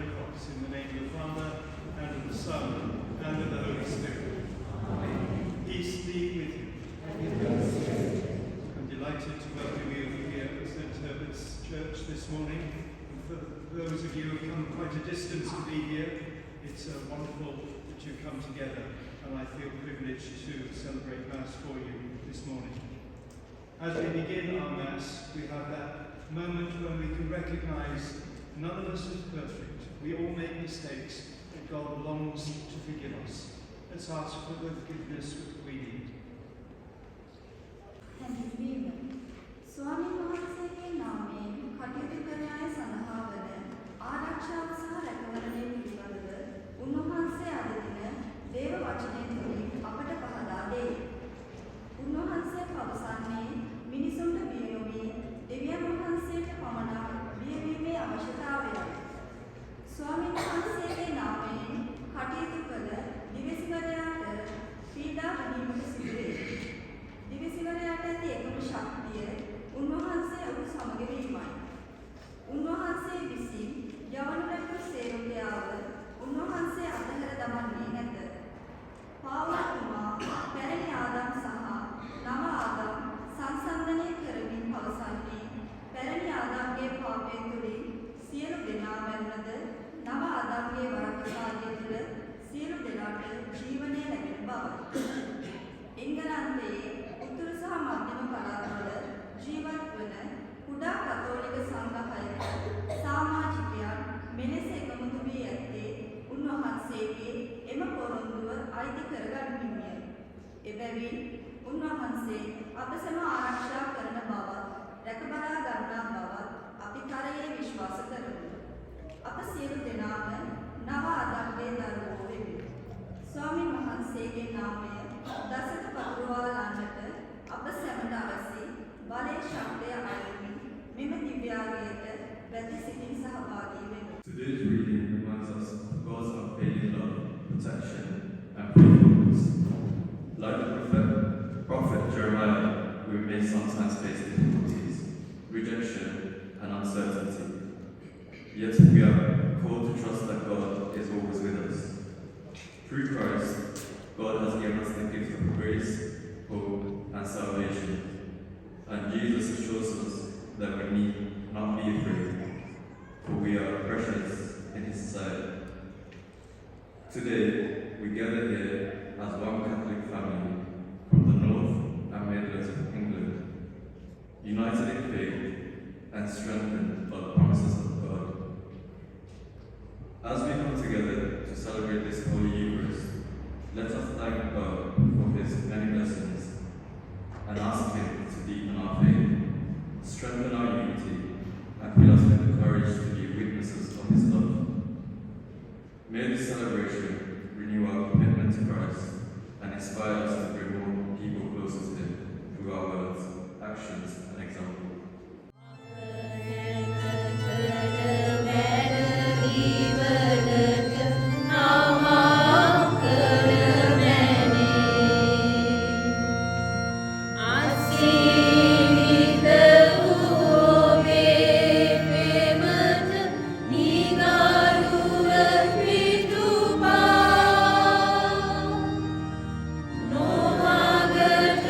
the cross. In the name of the Father, and of the Son, and of the Holy Spirit. Amen. Peace be with you. I'm delighted to welcome you here at St. Herbert's Church this morning. And for those of you who have come quite a distance to be here, it's wonderful that you come together, and I feel privileged to celebrate Mass for you this morning. As we begin our Mass, we have that moment when we can recognise none of us is perfect. We all make mistakes, and God longs to forgive us. Let's ask for the forgiveness we need. ස්වාමීන් වහන්සේගේ නාමයෙන් කටයුතු කරන අය සඳහා වන ආරක්ෂාව සහ රැකවරණය පිළිබඳව උන්වහන්සේ අද දින දේව වචනය තුළින් අපට පහදා දෙයි. උන්වහන්සේ පවසන්නේ මිනිසුන්ට බිය නොවී දෙවියන් වහන්සේට පමණක් බියවීමේ අවශ්‍යතාවයයි. ස්වාමීන් වහන්සේගේ නාමයෙන් කටයුතු කළ දිවිසිවරයාට පීඩා විඳීමට සිදු වේ. දිවිසිවරයාට ඇති එකම ශක්තිය උන්වහන්සේ ඔහු සමග වීමයි. උන්වහන්සේ විසින් යවනු ලැබූ සේවකයාව උන්වහන්සේ අතහැර දමන්නේ නැත. පාවතුමා පැරණි ආදම් සහ නව ආදම් සංසන්දනය කරමින් පවසන්නේ පැරණි ආදම්ගේ පාපය තුළින් සියලු දෙනා මැරුණද නව ආදම්ගේ වරප්‍රසාදය තුළ සියලු දෙනාට ජීවනය ලැබෙන බවයි. එංගලන්තයේ උතුරු සහ මධ්‍යම පළාත්වල ජීවත් වන කුඩා කතෝලික සංඝහයක සමාජිකයන් මෙලෙස එකමුතු වී ඇත්තේ උන්වහන්සේගේ එම පොරොන්දුව අයිති කරගන්නීමය. එබැවින් උන්වහන්සේ අප සැම ආරක්ෂා කරන බවත් රැකබලා ගන්නා බවත් අපි තරයේ විශ්වාස කරමු. අප සියලු දෙනාම නව ආදම්ගේ දරුවෝ වෙමු. ස්වාමීන් වහන්සේගේ නාමය දසක පතුරවාලන්නට අප සැමට අවසි බලය ශක්තිය අයමින් මෙම දිව්‍යාගයට වැදි සිටින් සහභාගී වෙමු. Today's reading reminds us of God's unfailing love, protection, and faithfulness. Like the prophet Jeremiah, we may sometimes face difficulties, rejection, and uncertainty. Yet we are called to trust that God is always with us. Through Christ, God has given us the gift of grace, hope, and salvation. And Jesus assures us that we need not be afraid, for we are precious in His sight. Today, we gather here as one Catholic family from the North and Midlands of England, united in faith and strengthened by the promises of God. As we come together to celebrate this Holy Eucharist, let us thank God for His many blessings and ask Him to deepen our faith, strengthen our unity, and fill us with the courage to be witnesses of His love. May this celebration renew our commitment to Christ and inspire us to bring more people closer to Him through our words, actions, and example. No matter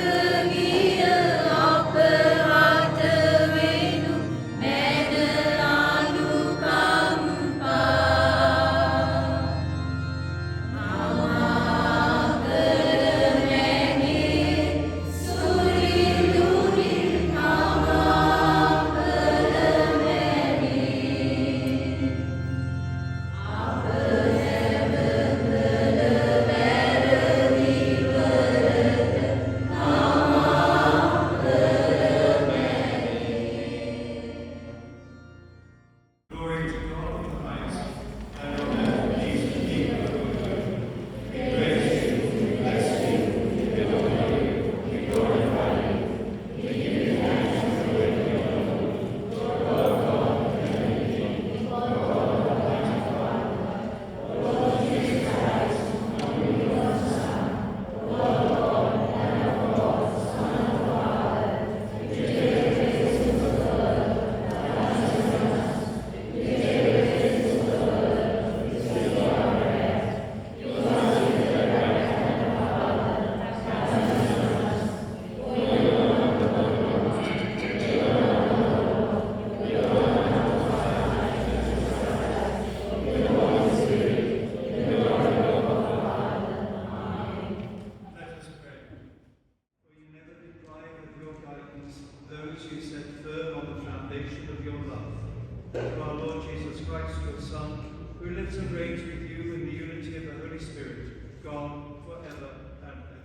reigns with you in the unity of the Holy Spirit, God, forever and ever.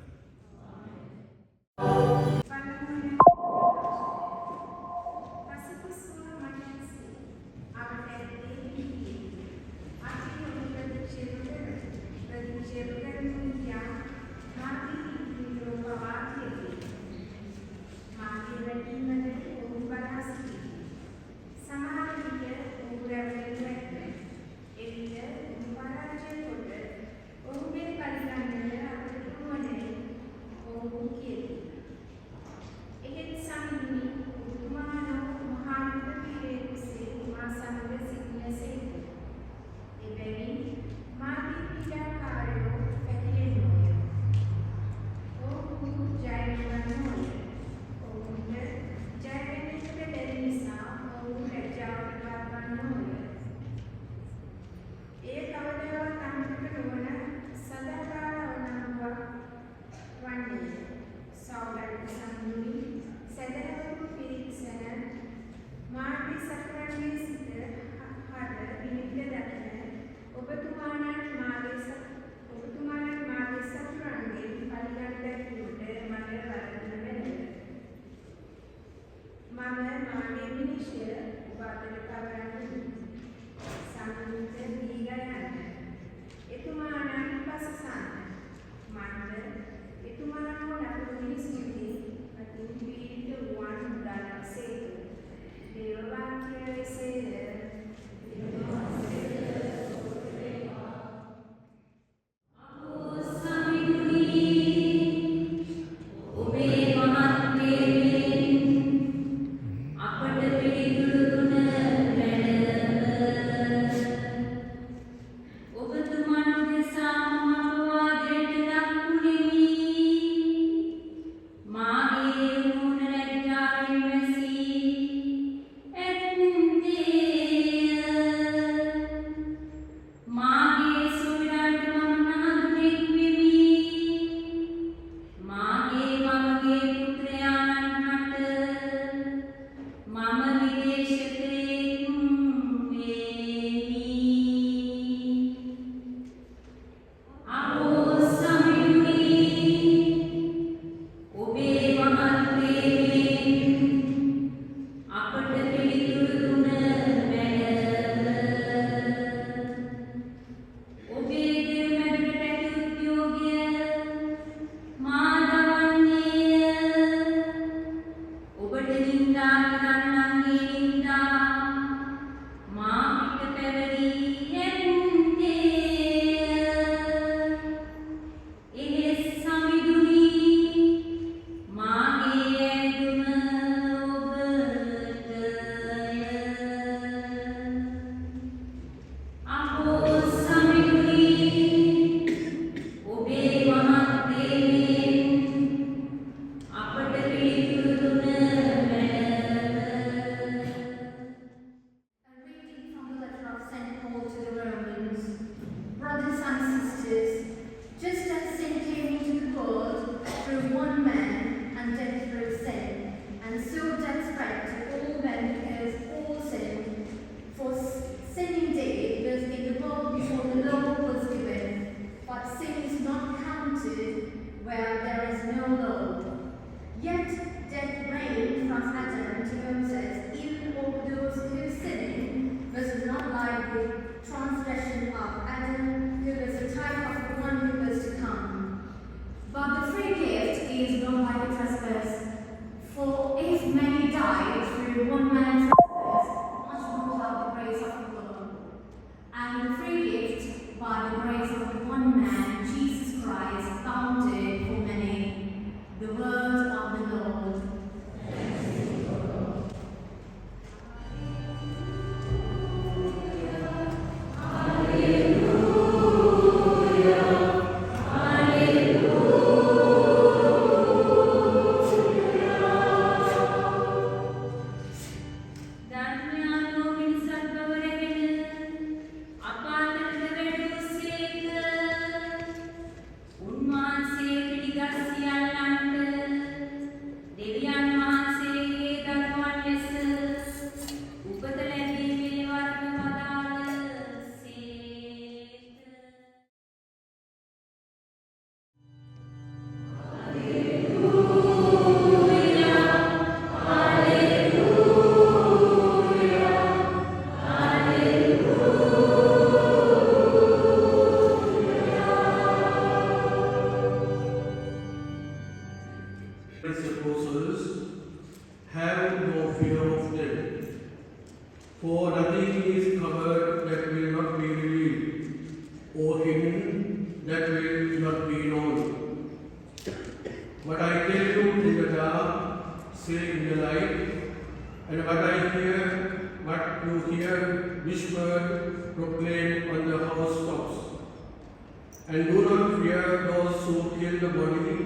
And do not fear those who kill the body,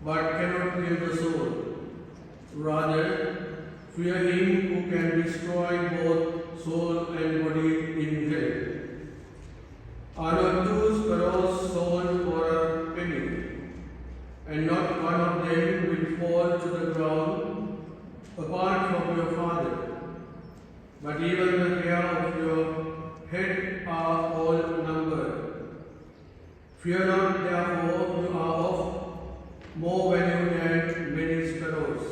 but cannot kill the soul. Rather, fear him who can destroy both soul and body in hell. Are not two sparrows sold for a penny, and not one of them will fall to the ground apart from your Father? But even the hair of your head are all numbered. Fear not, therefore, you are of more value than many sparrows.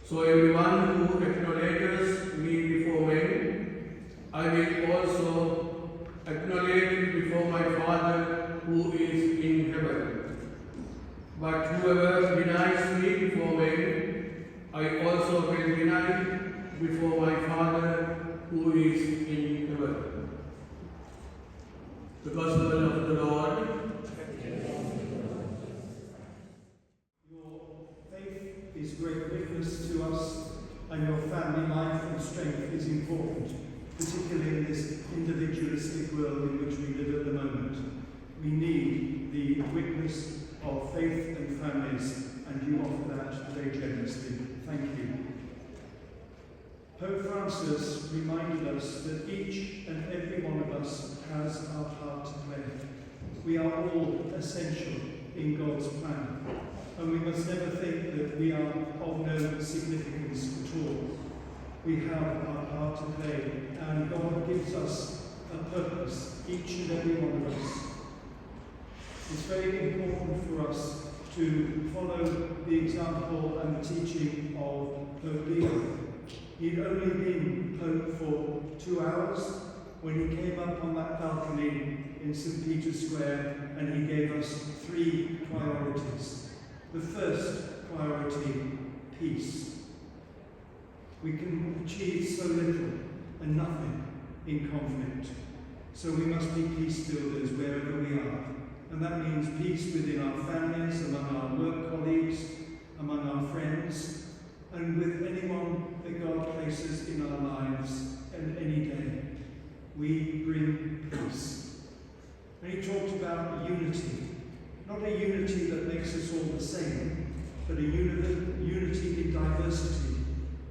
So everyone who acknowledges me before men, I will also acknowledge before my Father who is in heaven. But whoever denies me before men, I also will deny before my Father who is in heaven. The Gospel of the Lord. Your faith is great witness to us, and your family life and strength is important, particularly in this individualistic world in which we live at the moment. We need the witness of faith and families, and you offer that very generously. Thank you. Pope Francis reminded us that each and every one of us has our part to play. We are all essential in God's plan, and we must never think that we are of no significance at all. We have our part to play, and God gives us a purpose, each and every one of us. It's very important for us to follow the example and the teaching of Pope Leo. He'd only been Pope for 2 hours when he came up on that balcony in St. Peter's Square, and he gave us 3 priorities. The first priority, peace. We can achieve so little and nothing in conflict. So we must be peace builders wherever we are. And that means peace within our families, among our work colleagues, among our friends, and with anyone that God places in our lives and any day. We bring peace. And he talked about unity. Not a unity that makes us all the same, but a unity in diversity,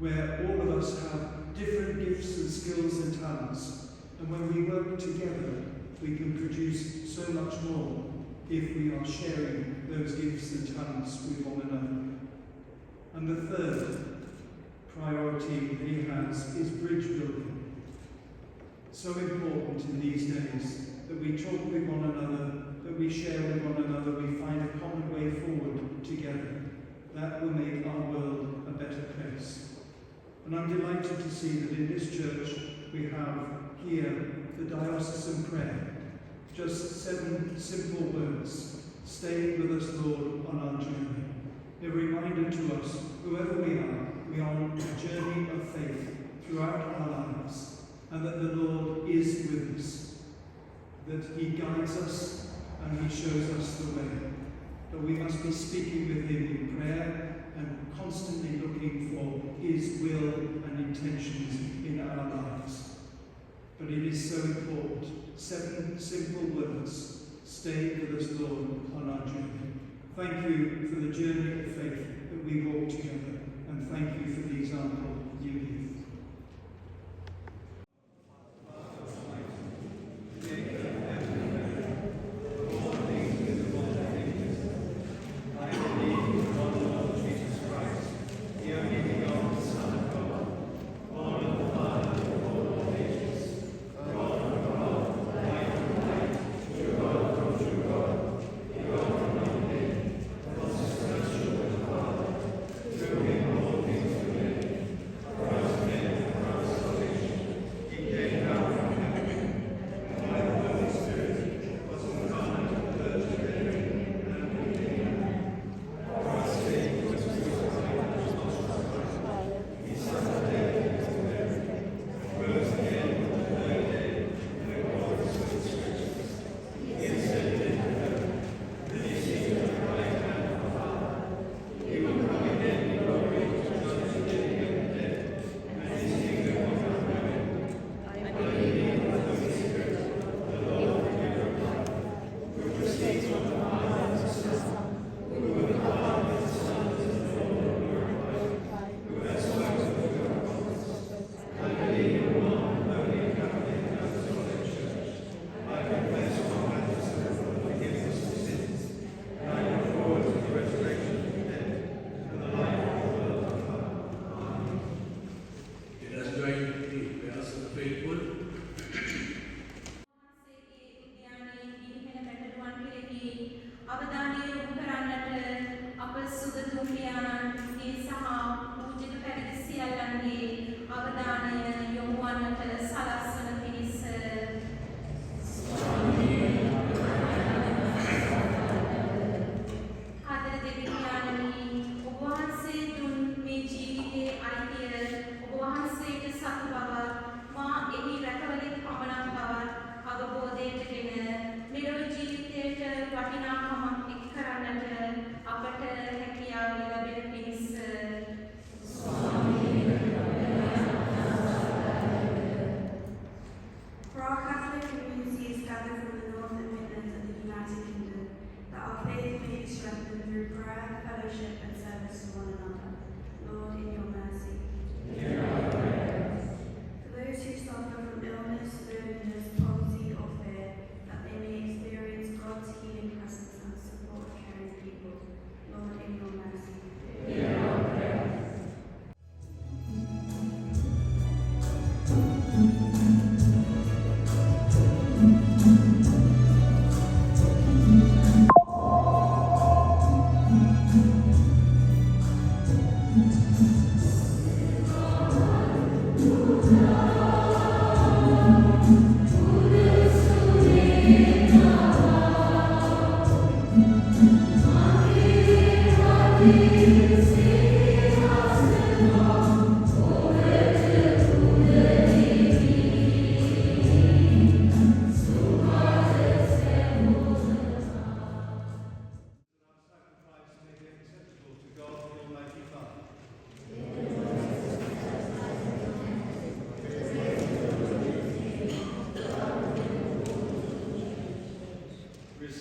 where all of us have different gifts and skills and talents. And when we work together, we can produce so much more if we are sharing those gifts and talents with one another. And the third priority that he has is bridge building. So important in these days that we talk with one another, that we share with one another, we find a common way forward together. That will make our world a better place. And I'm delighted to see that in this church we have here the diocesan prayer. Just 7 simple words. Stay with us, Lord, on our journey. A reminder to us, whoever we are on a journey of faith throughout our lives, and that the Lord is with us, that he guides us and he shows us the way. That we must be speaking with him in prayer and constantly looking for his will and intentions in our lives. But it is so important. 7 simple words. Stay with us, Lord, on our journey. Thank you for the journey of faith that we walk together, and thank you for the example you give. Amen.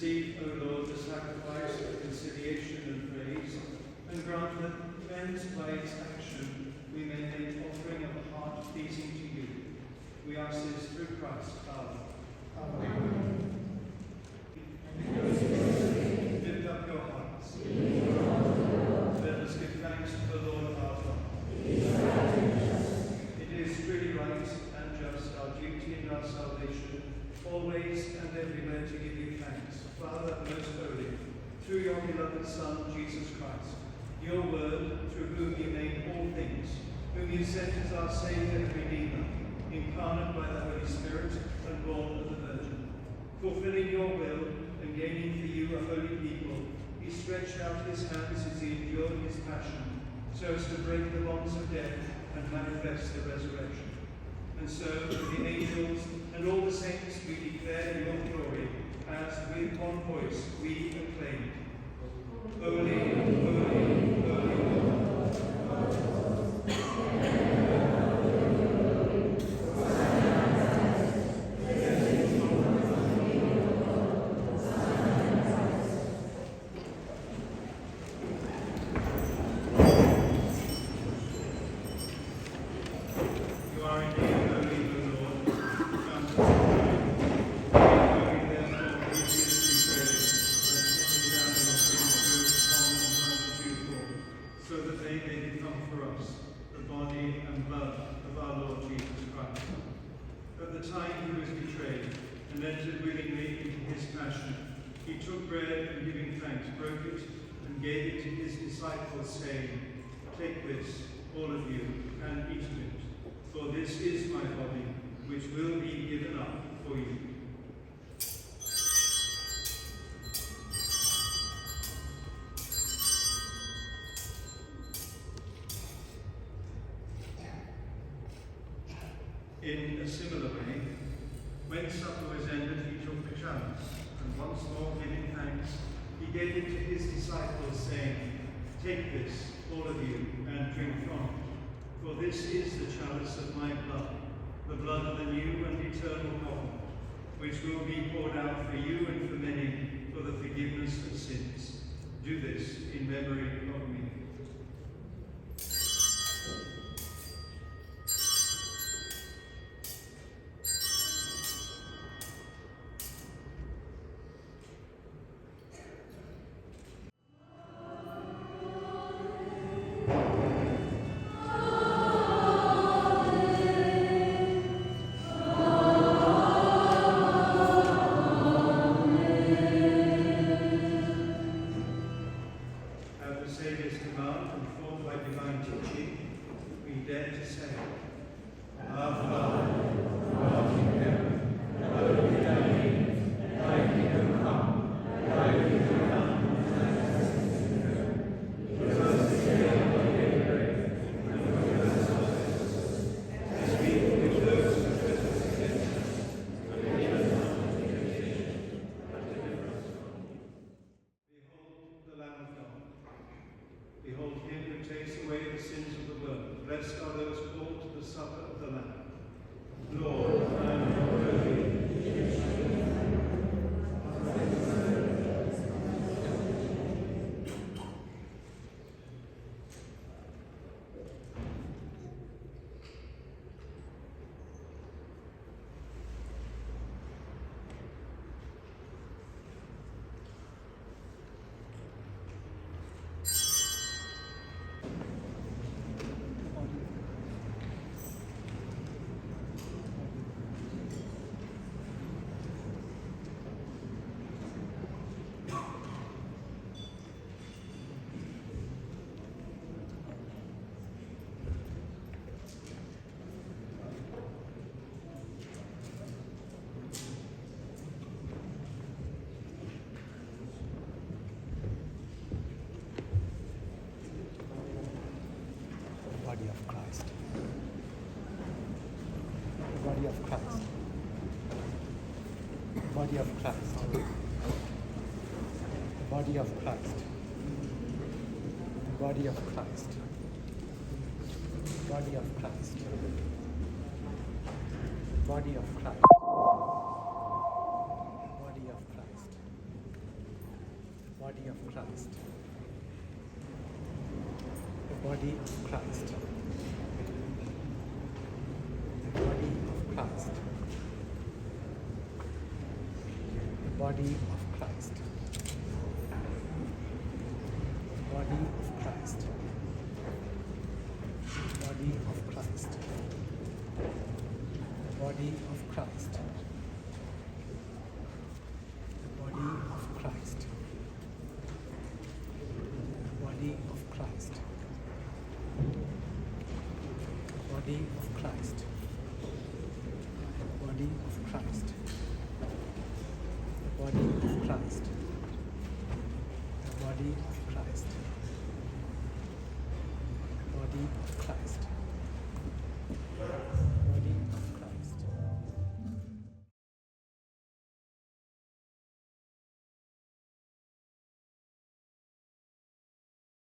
Receive, O Lord, the sacrifice of conciliation and praise, and grant that, cleansed by its action, we may make offering of a heart pleasing to you. We ask this through Christ our Lord. Amen. Lift up your hearts. Let us give thanks to the Lord our God. It is really right and just, our duty and our salvation, always and everywhere to give you thanks, Father most holy, through your beloved Son, Jesus Christ, your word, through whom you made all things, whom you sent as our Saviour and Redeemer, incarnate by the Holy Spirit and born of the Virgin. Fulfilling your will and gaining for you a holy people, he stretched out his hands as he endured his passion, so as to break the bonds of death and manifest the resurrection. And so, with the angels and all the saints, we declare your glory, as with one voice we acclaim, Holy, holy, holy Lord. You are indeed holy, O Lord, fountain of life. Holy, therefore, we give you praise, by sending down your Holy Spirit upon and round you for, so that they may become for us the body and blood of our Lord Jesus Christ. At the time he was betrayed and entered willingly into his passion, he took bread and giving thanks, broke it and gave it to his disciples, saying, Take this, all of you, and eat of it. For this is my body, which will be given up for you. In a similar way, when supper was ended, he took the chalice, and once more giving thanks, he gave it to his disciples, saying, Take this, all of you, and drink from it. For this is the chalice of my blood, the blood of the new and eternal covenant, which will be poured out for you and for many for the forgiveness of sins. Do this in memory of me. At the Saviour's command, informed by divine teaching, we dare to say, Our Father, who art in heaven, hallowed be thy name. Thy kingdom come, thy will be done, as it is in heaven. Give us this day our daily bread, and forgive us our trespasses, as we forgive those who trespass against us. And lead us not into temptation, but deliver us from evil. Behold the Lamb of God. Behold him who takes away the sins of the world. Blessed are those called to the supper of the Lamb. Lord, I am not worthy. Body of Christ. Body of Christ. Body of Christ. Body of Christ. Body of Christ. Body of Christ. Body of Christ. Body of Christ. Christ. The body of Christ. The body of Christ. The body of Christ. The body of Christ. The body of Christ. The body of Christ. The body of Christ. The body of Christ. The body of Christ. The body of Christ. The body of Christ. The body of